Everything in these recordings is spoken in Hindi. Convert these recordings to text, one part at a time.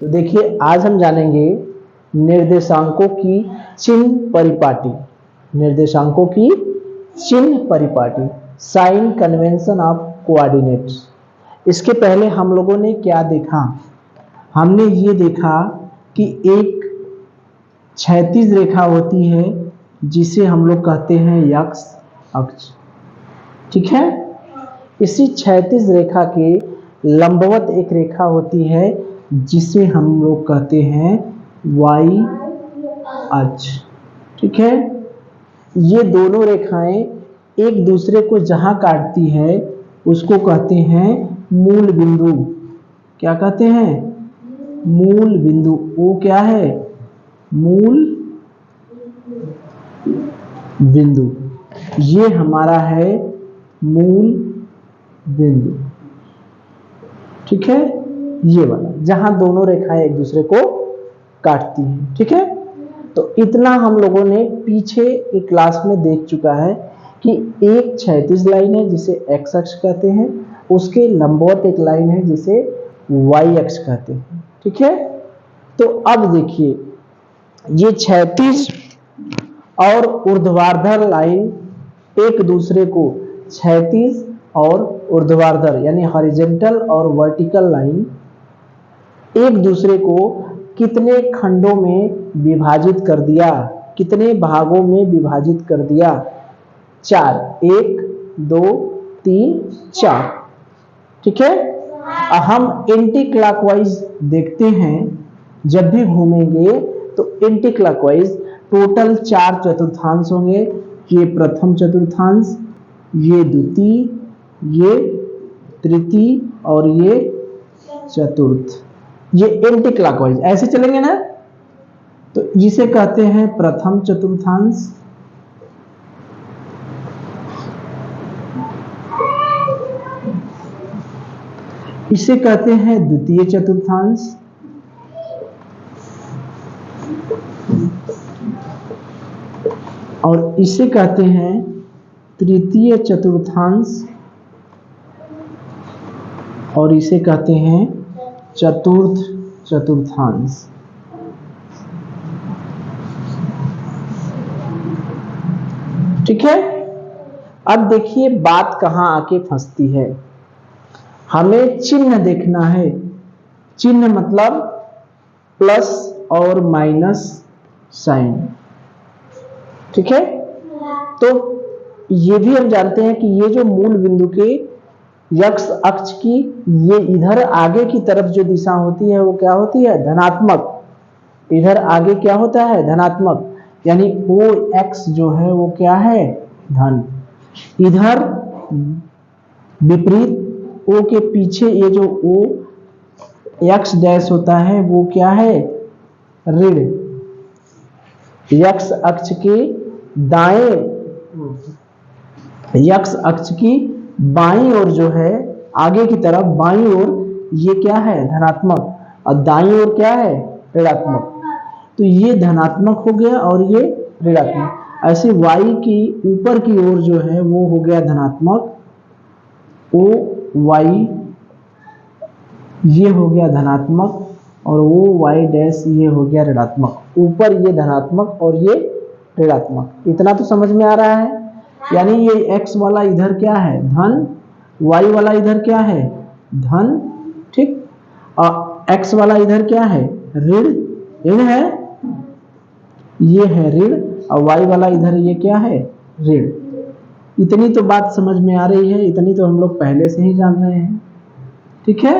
तो देखिए आज हम जानेंगे निर्देशांकों की चिन्ह परिपाटी। निर्देशांकों की चिन्ह परिपाटी, साइन कन्वेंशन ऑफ कोऑर्डिनेट्स। इसके पहले हम लोगों ने क्या देखा? हमने ये देखा कि एक क्षैतिज रेखा होती है जिसे हम लोग कहते हैं एक्स अक्ष, ठीक है। इसी क्षैतिज रेखा के लंबवत एक रेखा होती है जिसे हम लोग कहते हैं वाई अक्ष, ठीक है। ये दोनों रेखाएं एक दूसरे को जहां काटती है उसको कहते हैं मूल बिंदु। क्या कहते हैं? मूल बिंदु। वो क्या है? मूल बिंदु। ये हमारा है मूल बिंदु, ठीक है। ये वाला जहां दोनों रेखाएं एक दूसरे को काटती हैं, ठीक है। तो इतना हम लोगों ने पीछे एक क्लास में देख चुका है कि एक क्षैतिज लाइन है जिसे एक्स अक्ष कहते हैं, उसके लंबवत एक लाइन है जिसे वाई अक्ष कहते हैं, ठीक है। तो अब देखिए ये क्षैतिज और ऊर्ध्वाधर लाइन एक दूसरे को, क्षैतिज और ऊर्ध्वाधर यानी हॉरिजॉन्टल और वर्टिकल लाइन एक दूसरे को कितने खंडों में विभाजित कर दिया? कितने भागों में विभाजित कर दिया? 4। 1 2 3 4, ठीक है। हम एंटी क्लॉकवाइज देखते हैं, जब भी घूमेंगे तो एंटी क्लॉकवाइज टोटल 4 चतुर्थांश होंगे। ये प्रथम चतुर्थांश, ये द्वितीय, ये तृतीय और ये चतुर्थ। ये एंटी क्लॉकवाइज ऐसे चलेंगे ना, तो जिसे कहते हैं प्रथम चतुर्थांश, इसे कहते हैं द्वितीय चतुर्थांश, और इसे कहते हैं तृतीय चतुर्थांश, और इसे कहते हैं चतुर्थ चतुर्थांश, ठीक है। अब देखिए बात कहां आके फंसती है। हमें चिन्ह देखना है। चिन्ह मतलब प्लस और माइनस साइन, ठीक है। तो ये भी हम जानते हैं कि ये जो मूल बिंदु के एक्स अक्ष की ये इधर आगे की तरफ जो दिशा होती है वो क्या होती है? धनात्मक। इधर आगे क्या होता है? धनात्मक, यानी ओ एक्स जो है वो क्या है? धन। इधर विपरीत ओ के पीछे ये जो ओ एक्स डैश होता है वो क्या है? ऋण। एक्स अक्ष के दाएं, एक्स अक्ष की बाईं ओर जो है, आगे की तरफ बाईं ओर ये क्या है? धनात्मक, और दाईं ओर क्या है? ऋणात्मक। तो ये धनात्मक हो गया और ये ऋणात्मक। ऐसे वाई की ऊपर की ओर जो है वो हो गया धनात्मक, ओ वाई ये हो गया धनात्मक, और वो वाई डैश ये हो गया ऋणात्मक। ऊपर ये धनात्मक और ये ऋणात्मक। इतना तो समझ में आ रहा है। यानी ये x वाला इधर क्या है? धन, y वाला इधर क्या है? धन, ठीक। और x वाला इधर क्या है? ऋण। ऋण है, ये है ऋण, और y वाला इधर ये क्या है? ऋण। इतनी तो बात समझ में आ रही है, इतनी तो हम लोग पहले से ही जान रहे हैं, ठीक है।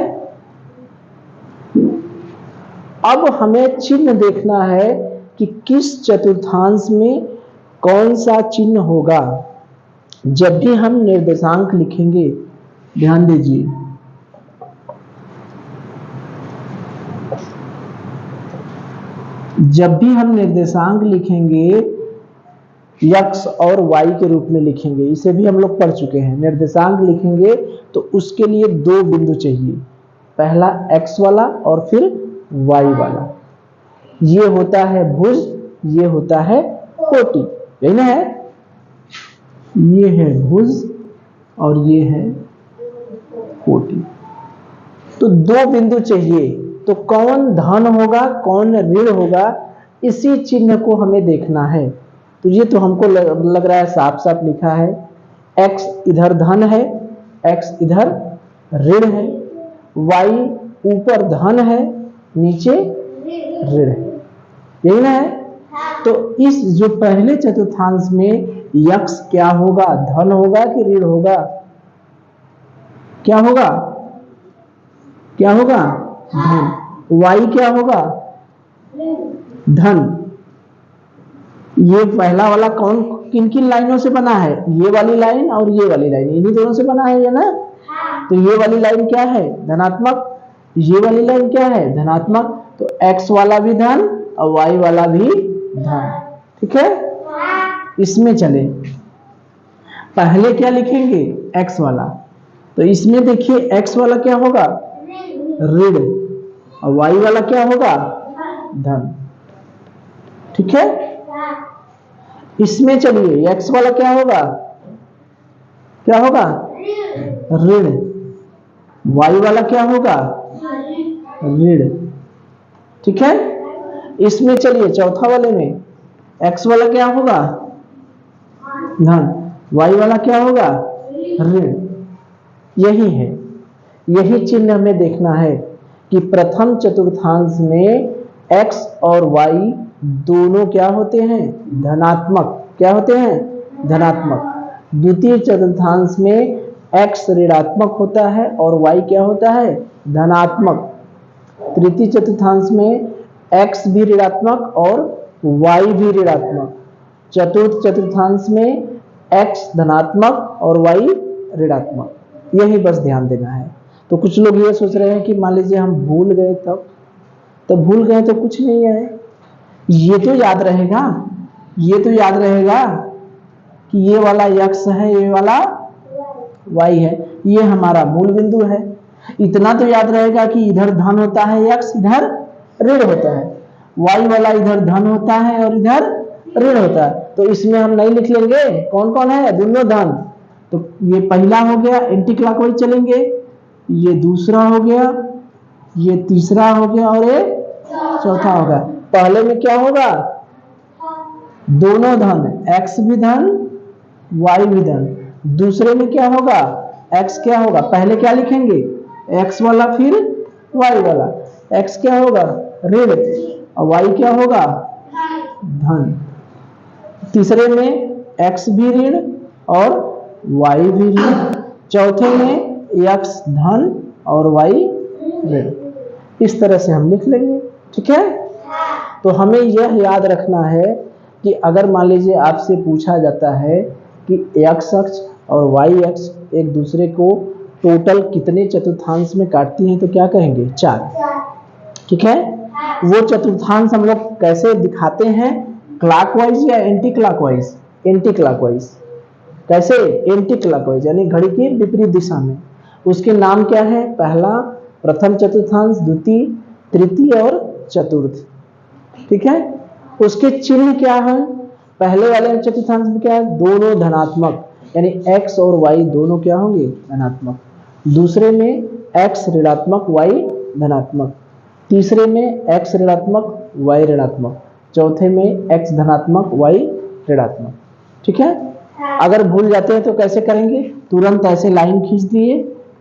अब हमें चिन्ह देखना है कि किस चतुर्थांश में कौन सा चिन्ह होगा। जब भी हम निर्देशांक लिखेंगे, ध्यान दीजिए, जब भी हम निर्देशांक लिखेंगे x और y के रूप में लिखेंगे, इसे भी हम लोग पढ़ चुके हैं। निर्देशांक लिखेंगे तो उसके लिए 2 बिंदु चाहिए, पहला x वाला और फिर y वाला। ये होता है भुज, ये होता है कोटि, यही ना है। ये है भुज और ये है कोटि। तो 2 बिंदु चाहिए, तो कौन धन होगा कौन ऋण होगा, इसी चिन्ह को हमें देखना है। तो ये तो हमको लग रहा है साफ साफ लिखा है, x इधर धन है, x इधर ऋण है, y ऊपर धन है नीचे ऋण है, यही ना है। तो इस जो पहले चतुर्थांश में यक्ष क्या होगा, धन होगा कि ऋण होगा, क्या होगा, क्या होगा, धन। वाई क्या होगा, धन। ये पहला वाला कौन किन किन लाइनों से बना है, ये वाली लाइन और ये वाली लाइन, इन्हीं दोनों से बना है ये ना। तो ये वाली लाइन क्या है, धनात्मक, ये वाली लाइन क्या है, धनात्मक। तो x वाला भी धन और y वाला भी धन, ठीक है। इसमें चले पहले क्या लिखेंगे, x वाला। तो इसमें देखिए x वाला क्या होगा, ऋण, और y वाला क्या होगा, धन, ठीक है। इसमें चलिए x वाला क्या होगा, क्या होगा, ऋण, y वाला क्या होगा, ऋण, ठीक है। इसमें चलिए चौथा वाले में x वाला क्या होगा, धन, y वाला क्या होगा, ऋण। यही है, यही चिन्ह हमें देखना है कि प्रथम चतुर्थांश में x और y दोनों क्या होते हैं, धनात्मक, क्या होते हैं, धनात्मक। द्वितीय चतुर्थांश में x ऋणात्मक होता है और y क्या होता है, धनात्मक। तृतीय चतुर्थांश में x भी ऋणात्मक और y भी ऋणात्मक। चतुर्थ चतुर्थांश में x धनात्मक और y ऋणात्मक। यही बस ध्यान देना है। तो कुछ लोग ये सोच रहे हैं कि मान लीजिए हम भूल गए, तब भूल गए तो कुछ नहीं है, ये तो याद रहेगा, ये तो याद रहेगा कि ये वाला x है, ये वाला y है, ये हमारा मूल बिंदु है। इतना तो याद रहेगा कि इधर धन होता है x, इधर ऋण होता है, y वाला इधर धन होता है और इधर ऋण होता है। तो इसमें हम नहीं लिख लेंगे कौन कौन है, दोनों धन। तो ये पहला हो गया, एंटी क्लॉकवाइज चलेंगे, ये दूसरा हो गया, ये तीसरा हो गया और ये चौथा होगा। पहले में क्या होगा, दोनों धन, x भी धन y भी धन। दूसरे में क्या होगा, x क्या होगा, पहले क्या लिखेंगे, x वाला फिर y वाला, x क्या होगा, ऋण, और y क्या होगा, धन। तीसरे में x भी ऋण और y भी ऋण। चौथे में x धन और y ऋण। इस तरह से हम लिख लेंगे, ठीक है। तो हमें यह याद रखना है कि अगर मान लीजिए आपसे पूछा जाता है कि x अक्ष और y अक्ष एक दूसरे को टोटल कितने चतुर्थांश में काटती हैं, तो क्या कहेंगे, 4, ठीक है। वो चतुर्थांश हम लोग कैसे दिखाते हैं, क्लॉकवाइज या एंटी क्लॉकवाइज, एंटी क्लॉकवाइज। कैसे, एंटी क्लॉकवाइज, यानी घड़ी की विपरीत दिशा में। उसके नाम क्या है, पहला प्रथम चतुर्थांश, द्वितीय, तृतीय और चतुर्थ, ठीक है। उसके चिन्ह क्या है, पहले वाले चतुर्थांश में क्या है, दोनों धनात्मक, यानी x और y दोनों क्या होंगे, धनात्मक। दूसरे में x ऋणात्मक y धनात्मक। तीसरे में x ऋणात्मक y ऋणात्मक। चौथे में x धनात्मक y ऋणात्मक, ठीक है। अगर भूल जाते हैं तो कैसे करेंगे, तुरंत ऐसे लाइन खींच दिए,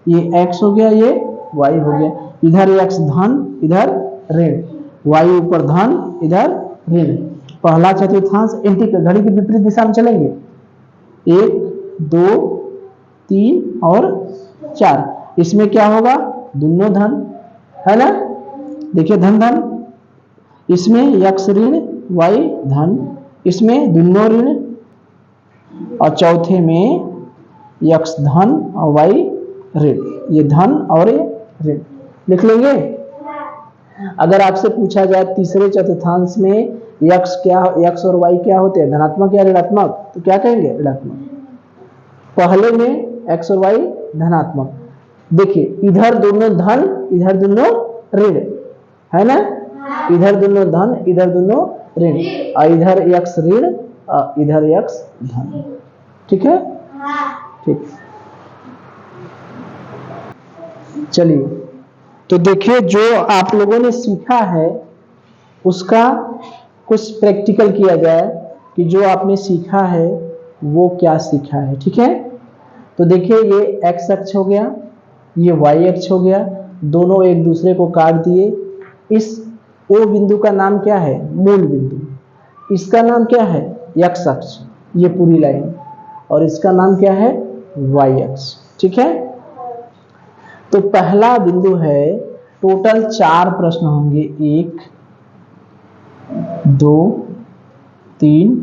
ये x हो गया, ये y हो गया, इधर x धन इधर ऋण, y ऊपर धन इधर ऋण। पहला चतुर्थांश एंटी, घड़ी की विपरीत दिशा में चलेंगे, 1 2 3 और 4। इसमें क्या होगा, दोनों धन है ना, देखिए धन धन। इसमें x ऋण y धन, इसमें दोनों ऋण, और चौथे में x धन और y ऋण, ये धन और ये ऋण लिख लेंगे। अगर आपसे पूछा जाए तीसरे चतुर्थांश में x और y क्या होते हैं, धनात्मक या ऋणात्मक, तो क्या कहेंगे, ऋणात्मक। पहले में x और y धनात्मक, देखिए इधर दोनों धन इधर दोनों ऋण है ना, इधर दोनों धन इधर दोनों ऋण, और इधर x ऋण और इधर x धन, ठीक है, ठीक। चलिए, तो देखिए जो आप लोगों ने सीखा है उसका कुछ प्रैक्टिकल किया जाए कि जो आपने सीखा है वो क्या सीखा है। ठीक है, तो देखिए ये एक्स अक्ष हो गया, ये वाई अक्ष हो गया, दोनों एक दूसरे को काट दिए। इस ओ बिंदु का नाम क्या है? मूल बिंदु। इसका नाम क्या है? एक्स अक्ष, ये पूरी लाइन। और इसका नाम क्या है? वाई अक्ष। ठीक है, तो पहला बिंदु है, टोटल 4 प्रश्न होंगे, 1 2 3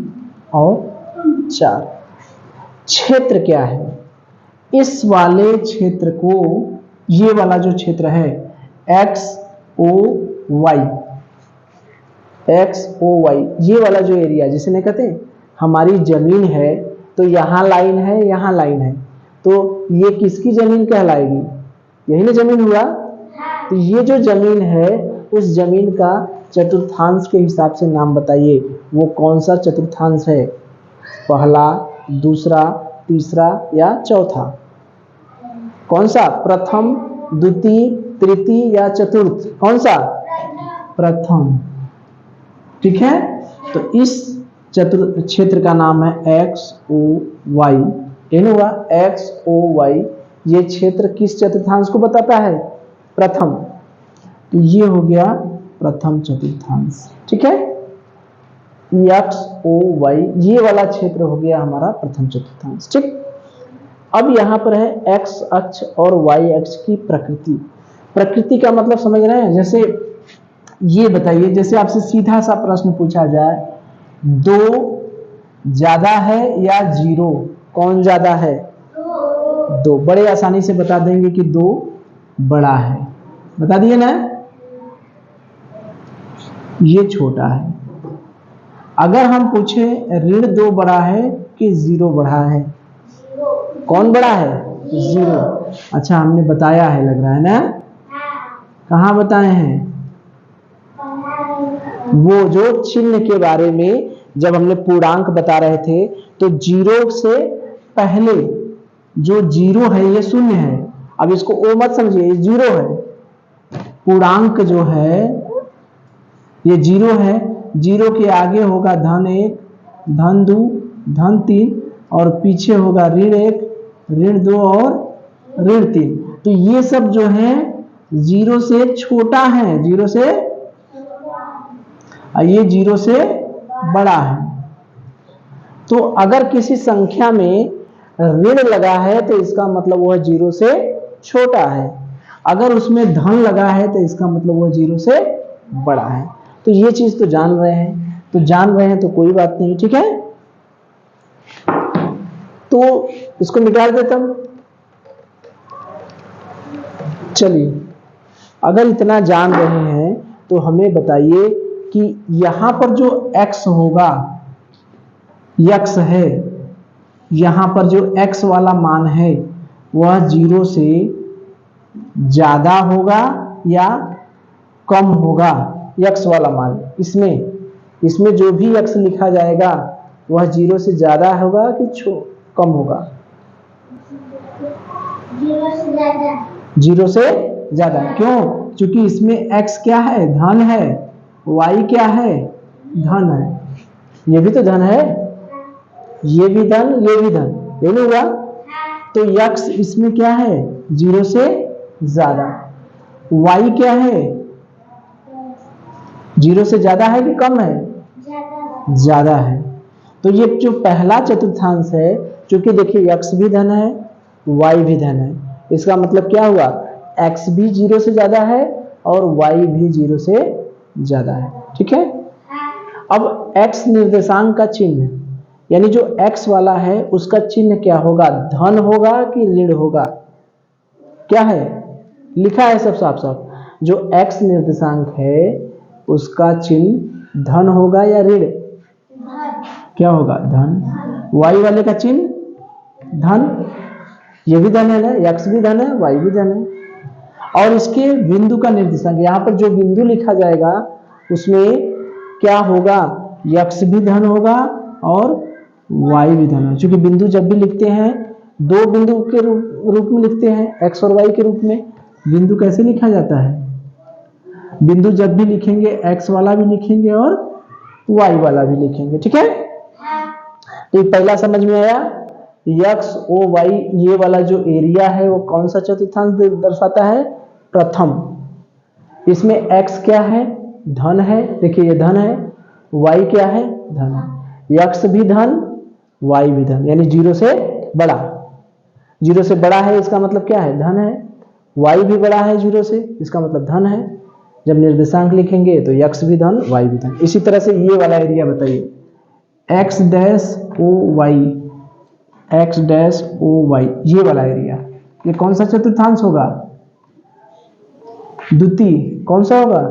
और 4। क्षेत्र क्या है? इस वाले क्षेत्र को, ये वाला जो क्षेत्र है x O y, x O y, ये वाला जो एरिया जिसे नहीं कहते हमारी जमीन है, तो यहाँ लाइन है, यहाँ लाइन है, तो ये किसकी जमीन कहलाएगी? यही ना जमीन हुआ। तो ये जो जमीन है उस जमीन का चतुर्थांश के हिसाब से नाम बताइए, वो कौन सा चतुर्थांश है? पहला, दूसरा, तीसरा या चौथा? कौन सा? प्रथम, द्वितीय, तृतीय या चतुर्थ? कौन सा? प्रथम। ठीक है, तो इस क्षेत्र का नाम है एक्स ओ वाई। ये हुआ एक्स ओ वाई। ये क्षेत्र किस चतुर्थांश को बताता है? प्रथम। तो ये हो गया प्रथम चतुर्थांश। ठीक है, एक्स ओ वाई, ये वाला क्षेत्र हो गया हमारा प्रथम चतुर्थांश। ठीक, अब यहां पर है एक्स अक्ष और वाई अक्ष की प्रकृति। प्रकृति का मतलब समझ रहे हैं? जैसे ये बताइए, जैसे आपसे सीधा सा प्रश्न पूछा जाए, 2 ज्यादा है या 0, कौन ज्यादा है? 2। बड़े आसानी से बता देंगे कि 2 बड़ा है, बता दिए ना। ये छोटा है। अगर हम पूछे ऋण 2 बड़ा है कि 0 बड़ा है? कौन बड़ा है? 0। अच्छा, हमने बताया है लग रहा है ना। कहाँ बताए हैं? वो जो चिन्ह के बारे में जब हमने पूर्णांक बता रहे थे, तो 0 से पहले जो 0 है ये शून्य है। अब इसको ओ मत समझिए, ये 0 है। पूर्णांक जो है ये 0 है। 0 के आगे होगा धन 1, धन 2, धन 3 और पीछे होगा ऋण 1, ऋण 2 और ऋण 3। तो ये सब जो है 0 से छोटा है, 0 से, ये 0 से बड़ा है। तो अगर किसी संख्या में ऋण लगा है तो इसका मतलब वह 0 से छोटा है। अगर उसमें धन लगा है तो इसका मतलब वह 0 से बड़ा है। तो ये चीज तो जान रहे हैं, तो कोई बात नहीं। ठीक है, तो इसको निकाल देता हूं। चलिए, अगर इतना जान रहे हैं तो हमें बताइए कि यहां पर जो x होगा, x है, यहां पर जो x वाला मान है वह 0 से ज्यादा होगा या कम होगा? x वाला मान, इसमें जो भी x लिखा जाएगा वह 0 से ज्यादा होगा कि कम होगा? 0 से ज्यादा। क्यों? क्योंकि इसमें x क्या है? धन है। y क्या है? धन है। ये भी तो धन है, ये भी धन, ये भी धन, ये नहीं हुआ? तो x इसमें क्या है? 0 से ज्यादा। y क्या है? 0 से ज्यादा है कि कम है? ज्यादा है। तो ये जो पहला चतुर्थांश है, क्योंकि देखिए x भी धन है, y भी धन है, इसका मतलब क्या हुआ? x भी 0 से ज्यादा है और y भी 0 से ज्यादा है। ठीक है, अब x निर्देशांक का चिन्ह, यानी जो x वाला है उसका चिन्ह क्या होगा? धन होगा कि ऋण होगा? क्या है? लिखा है सब साफ साफ। जो x निर्देशांक है उसका चिन्ह धन होगा या ऋण? क्या होगा? धन। y वाले का चिन्ह धन, ये भी धन है ना, x भी धन है, y भी धन है। और इसके बिंदु का निर्देशांक, यहाँ पर जो बिंदु लिखा जाएगा उसमें क्या होगा? x भी धन होगा और y भी धन है। क्योंकि बिंदु जब भी लिखते हैं 2 बिंदु के रूप में लिखते हैं, x और y के रूप में, बिंदु कैसे लिखा जाता है? बिंदु जब भी लिखेंगे x वाला भी लिखेंगे और y वाला भी लिखेंगे, ठीक है। तो ये पहला समझ में आया। x o y ये वाला जो एरिया है वो कौन सा चतुर्थांश दर्शाता है? प्रथम। इसमें x क्या है? धन है, देखिए ये धन है, y क्या है? धन है। x भी धन, y भी धन, यानी 0 से बड़ा। 0 से बड़ा है इसका मतलब क्या है? धन है। y भी बड़ा है 0 से, इसका मतलब धन है। जब निर्देशांक लिखेंगे तो x भी धन, y भी धन। इसी तरह से ये वाला एरिया बताइए, x dash o y, x dash o y, ये वाला एरिया, ये कौन सा चतुर्थांश होगा? द्वितीय। कौन सा होगा?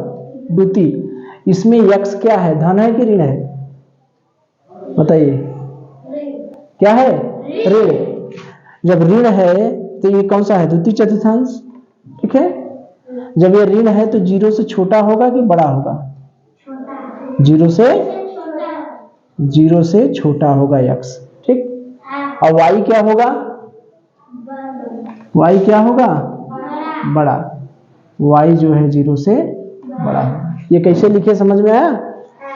द्वितीय। इसमें x क्या है? धन है कि ऋण है? बताइए, क्या है? ऋण। जब ऋण है तो ये कौन सा है? द्वितीय चतुर्थांश, ठीक है। जब ये ऋण है तो 0 से छोटा होगा कि बड़ा होगा? 0 से छोटा होगा x, ठीक। और y क्या होगा? y क्या होगा? बड़ा। y जो है 0 से बड़ा होगा। ये कैसे लिखे समझ में आया?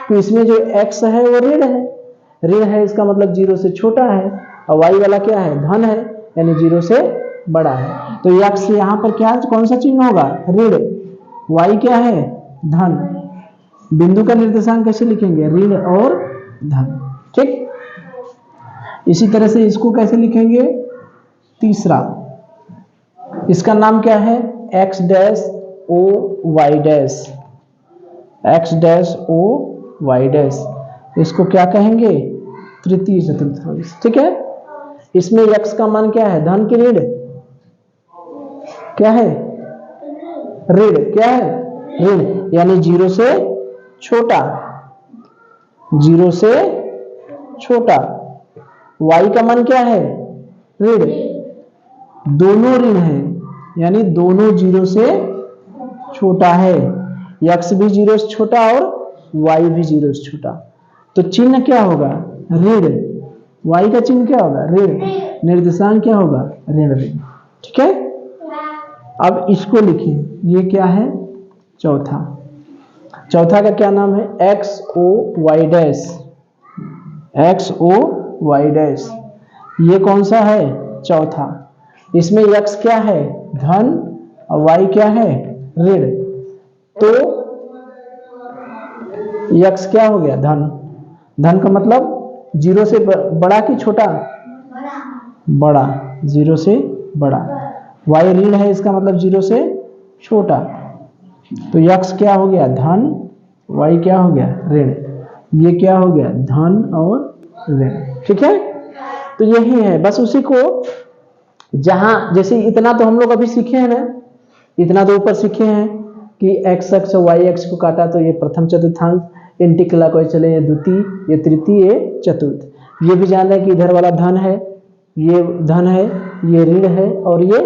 तो इसमें जो x है वो ऋण है, ऋण है इसका मतलब 0 से छोटा है, और y वाला क्या है? धन है, यानी 0 से बड़ा है। तो x यहाँ पर क्या, कौन सा चिन्ह होगा? ऋण। y क्या है? धन। बिंदु का निर्देशांक कैसे लिखेंगे? ऋण और धन, ठीक। इसी तरह से इसको कैसे लिखेंगे? तीसरा, इसका नाम क्या है? x dash o y dash, x dash o y dash, इसको क्या कहेंगे? तृतीय चतुर्थांश, ठीक है। इसमें x का मान क्या है? धन की ऋण? क्या है? ऋण। क्या है? ऋण, यानी 0 से छोटा, 0 से छोटा। y का मान क्या है? ऋण। दोनों ऋण है, यानी दोनों 0 से छोटा है। x भी 0 से छोटा और y भी 0 से छोटा। तो चिन्ह क्या होगा? ऋण। y का चिन्ह क्या होगा? ऋण। निर्देशांक क्या होगा? ऋण ऋण, ठीक है। अब इसको लिखिए, ये क्या है? चौथा। चौथा का क्या नाम है? x o y dash, x o y dash, ये कौन सा है? चौथा। इसमें x क्या है? धन, और y क्या है? ऋण। तो x क्या हो गया? धन। धन का मतलब 0 से बड़ा कि छोटा? बड़ा, 0 से बड़ा। y ऋण है, इसका मतलब 0 से छोटा। तो x क्या हो गया? धन, y क्या हो गया? ऋण। ये क्या हो गया? धन और ऋण, ठीक है। तो यही है, बस उसी को जहां, जैसे इतना तो हम लोग अभी सीखे हैं ना, इतना तो ऊपर सीखे हैं कि x अक्ष और y अक्ष को काटा तो ये प्रथम चतुर्थांश, एंटी क्लॉकवाइज चले ये द्वितीय, ये तृतीय, ये चतुर्थ। ये भी जान रहे हैं कि इधर वाला धन है, ये धन है, ये ऋण है और ये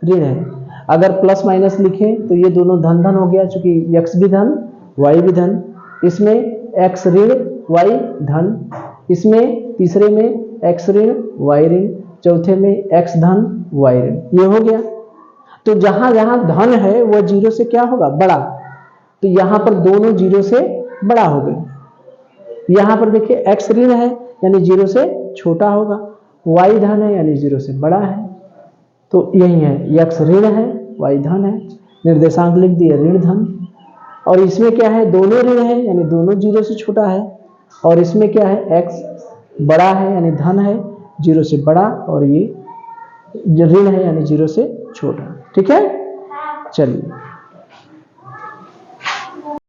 ऋण है। अगर प्लस माइनस लिखें तो ये दोनों धन धन हो गया, चूंकि x भी धन, y भी धन। इसमें x ऋण, y धन। इसमें तीसरे में x ऋण, y ऋण। चौथे में x धन, y ऋण। ये हो गया। तो जहां जहां धन है वह 0 से क्या होगा? बड़ा। तो यहां पर दोनों 0 से बड़ा हो गए। यहां पर देखिए x ऋण है, यानी 0 से छोटा होगा, y धन है, यानी 0 से बड़ा है। तो यही है, x ऋण है, y धन है। निर्देशांक लिख दिए ऋण धन। और इसमें क्या है? दोनों ऋण है, यानी दोनों 0 से छोटा है। और इसमें क्या है? x बड़ा है, यानी धन है, 0 से बड़ा, और ये ऋण है, यानी 0 से छोटा, ठीक है। चलिए।